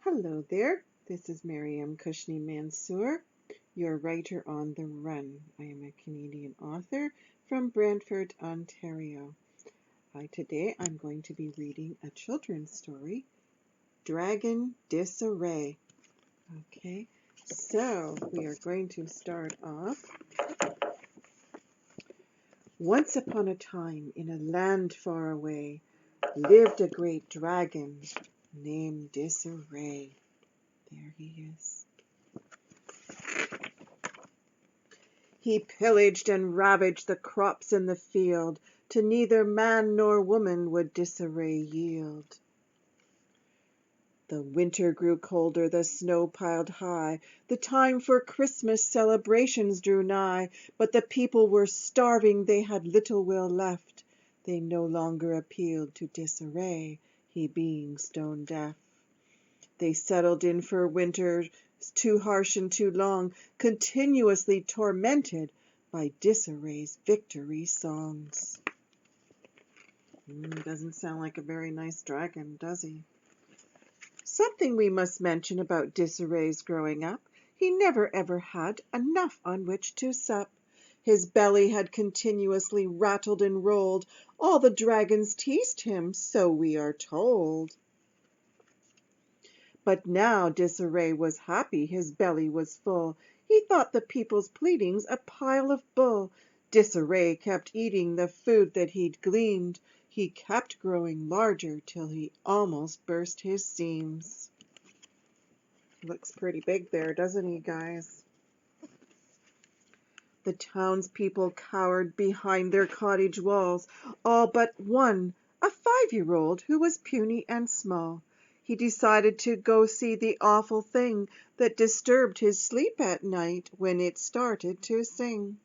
Hello there, this is M Cushnie Mansour, your writer on the run. I am a Canadian author from Brantford, Ontario. Today I'm going to be reading a children's story, Dragon Disarray. Okay, so we are going to start off. Once upon a time, in a land far away, lived a great dragon named Disarray. There he is. He pillaged and ravaged the crops in the field, to neither man nor woman would Disarray yield. The winter grew colder, the snow piled high, the time for Christmas celebrations drew nigh, but the people were starving, they had little will left. They no longer appealed to Disarray, he being stone deaf. They settled in for winter, too harsh and too long, continuously tormented by Disarray's victory songs. Doesn't sound like a very nice dragon, does he? Something we must mention about Disarray's growing up. He never ever had enough on which to sup. His belly had continuously rattled and rolled. All the dragons teased him, so we are told. But now Disarray was happy, his belly was full. He thought the people's pleadings a pile of bull. Disarray kept eating the food that he'd gleaned. He kept growing larger till he almost burst his seams. Looks pretty big there, doesn't he, guys? The townspeople cowered behind their cottage walls, all but one, a 5-year-old who was puny and small. He decided to go see the awful thing that disturbed his sleep at night when it started to sing.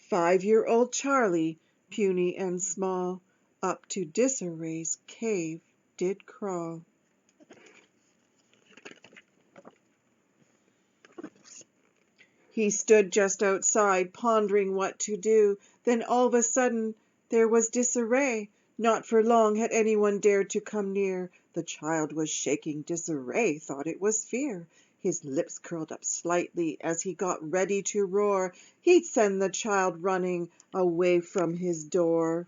5-year-old Charlie, puny and small, up to Disarray's cave did crawl. He stood just outside, pondering what to do. Then all of a sudden there was Disarray. Not for long had anyone dared to come near. The child was shaking. Disarray thought it was fear. His lips curled up slightly as he got ready to roar. He'd send the child running away from his door.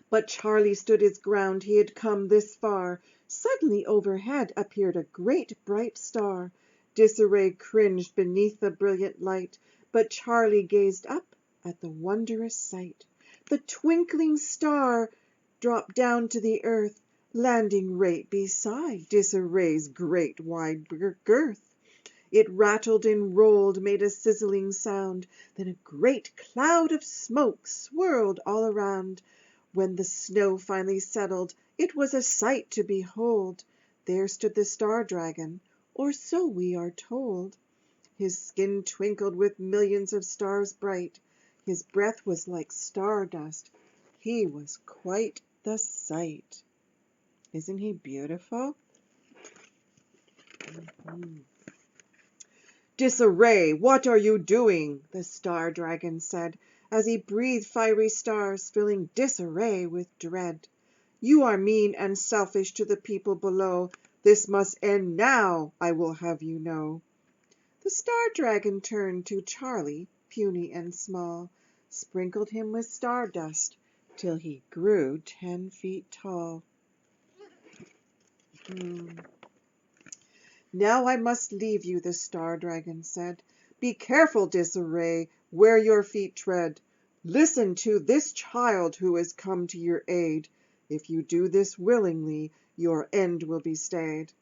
But Charlie stood his ground, he had come this far. Suddenly overhead appeared a great bright star. Disarray cringed beneath the brilliant light, but Charlie gazed up at the wondrous sight. The twinkling star dropped down to the earth, landing right beside Disarray's great wide girth. It rattled and rolled, made a sizzling sound, then a great cloud of smoke swirled all around. When the snow finally settled, it was a sight to behold. There stood the star dragon, or so we are told. His skin twinkled with millions of stars bright. His breath was like stardust. He was quite the sight. Isn't he beautiful? Disarray, what are you doing? The star dragon said, as he breathed fiery stars, filling Disarray with dread. You are mean and selfish to the people below. This must end now, I will have you know. The star dragon turned to Charlie, puny and small, sprinkled him with stardust till he grew 10 feet tall. Now I must leave you, the star dragon said. Be careful, Disarray, where your feet tread. Listen to this child who has come to your aid. If you do this willingly, your end will be stayed.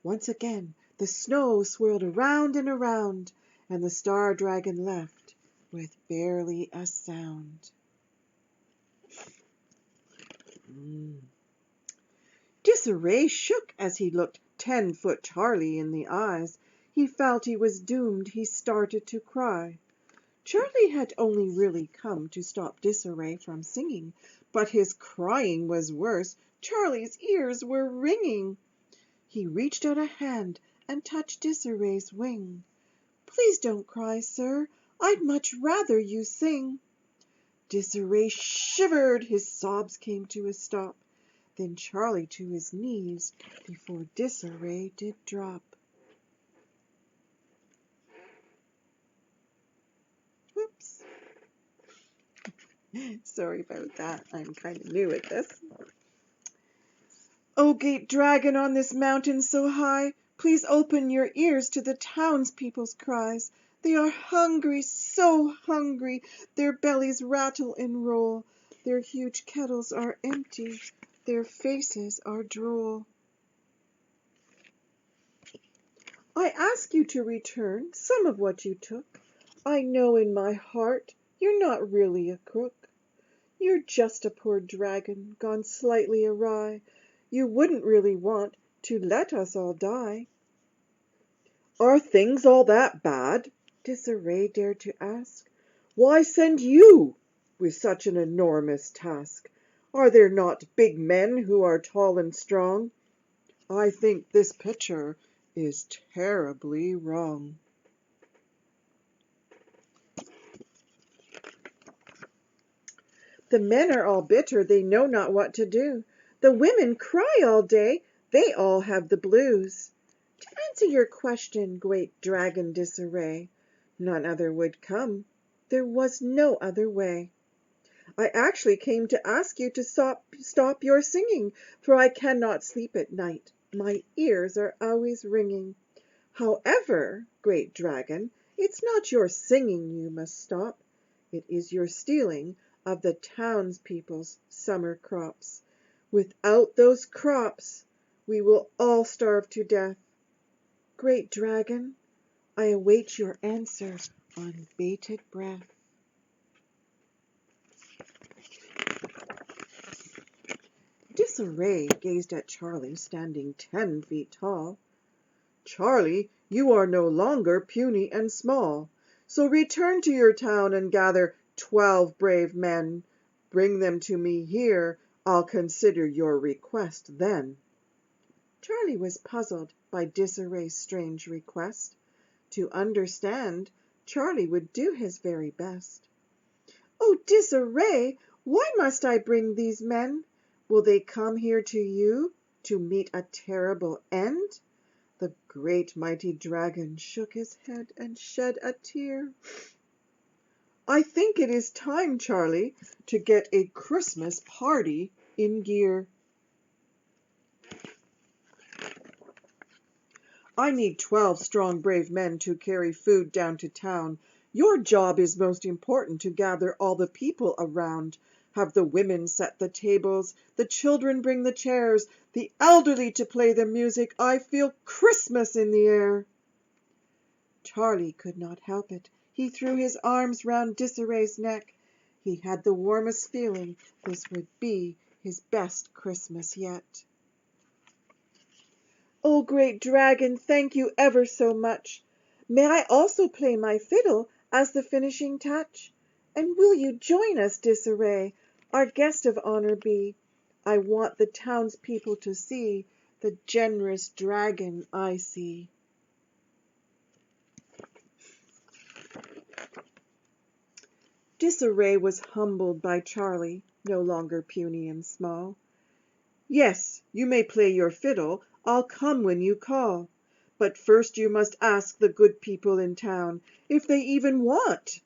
Once again the snow swirled around and around, and the star dragon left with barely a sound. Disarray shook as he looked 10-foot Charlie in the eyes. He felt he was doomed. He started to cry. Charlie had only really come to stop Disarray from singing, but his crying was worse. Charlie's ears were ringing. He reached out a hand and touched Disarray's wing. Please don't cry, sir. I'd much rather you sing. Disarray shivered, his sobs came to a stop. Then Charlie to his knees before Disarray did drop. Whoops. Sorry about that. I'm kind of new at this. O great dragon on this mountain so high, please open your ears to the townspeople's cries. They are hungry, so hungry, their bellies rattle and roll. Their huge kettles are empty, their faces are droll. I ask you to return some of what you took. I know in my heart you're not really a crook. You're just a poor dragon gone slightly awry. You wouldn't really want to let us all die. Are things all that bad? Disarray dared to ask. Why send you with such an enormous task? Are there not big men who are tall and strong? I think this picture is terribly wrong. The men are all bitter, they know not what to do. The women cry all day, they all have the blues. To answer your question, great Dragon Disarray, none other would come. There was no other way. I actually came to ask you to stop your singing, for I cannot sleep at night. My ears are always ringing. However, great dragon, it's not your singing you must stop. It is your stealing of the townspeople's summer crops. Without those crops, we will all starve to death. Great dragon, I await your answer on bated breath. Disarray gazed at Charlie, standing 10 feet tall. Charlie, you are no longer puny and small. So return to your town and gather 12 brave men. Bring them to me here. I'll consider your request then. Charlie was puzzled by Disarray's strange request. To understand, Charlie would do his very best. Oh, Disarray, why must I bring these men? Will they come here to you to meet a terrible end? The great mighty dragon shook his head and shed a tear. I think it is time, Charlie, to get a Christmas party in gear. I need 12 strong, brave men to carry food down to town. Your job is most important, to gather all the people around. Have the women set the tables, the children bring the chairs, the elderly to play the music. I feel Christmas in the air. Charlie could not help it. He threw his arms round Disarray's neck. He had the warmest feeling this would be his best Christmas yet. Oh, great dragon, thank you ever so much. May I also play my fiddle as the finishing touch? And will you join us, Disarray, our guest of honor be? I want the townspeople to see the generous dragon I see. Disarray was humbled by Charlie, no longer puny and small. Yes, you may play your fiddle, I'll come when you call. But first you must ask the good people in town if they even want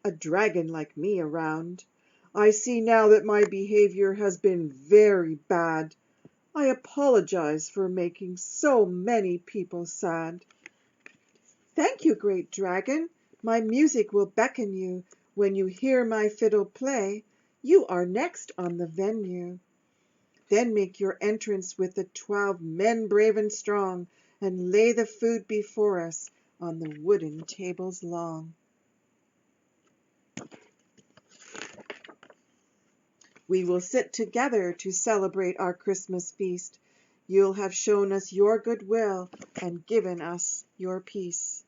a dragon like me around. I see now that my behavior has been very bad. I apologize for making so many people sad. Thank you, great dragon. My music will beckon you. When you hear my fiddle play, you are next on the venue. Then make your entrance with the 12 men brave and strong, and lay the food before us on the wooden tables long. We will sit together to celebrate our Christmas feast. You'll have shown us your goodwill and given us your peace.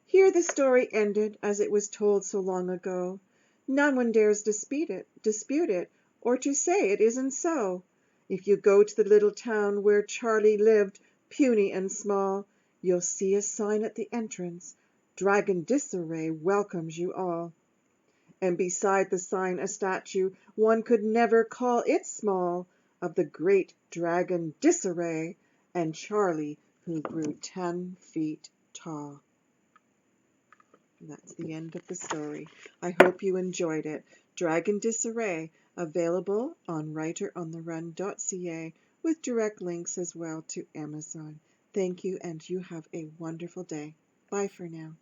Here the story ended as it was told so long ago. No one dares dispute it, or to say it isn't so. If you go to the little town where Charlie lived, puny and small, You'll see a sign at the entrance, Dragon Disarray welcomes you all. And beside the sign a statue, one could never call it small, of the great Dragon Disarray, and Charlie, who grew 10 feet tall. And that's the end of the story. I hope you enjoyed it. Dragon Disarray, available on writerontherun.ca, with direct links as well to Amazon. Thank you, and you have a wonderful day. Bye for now.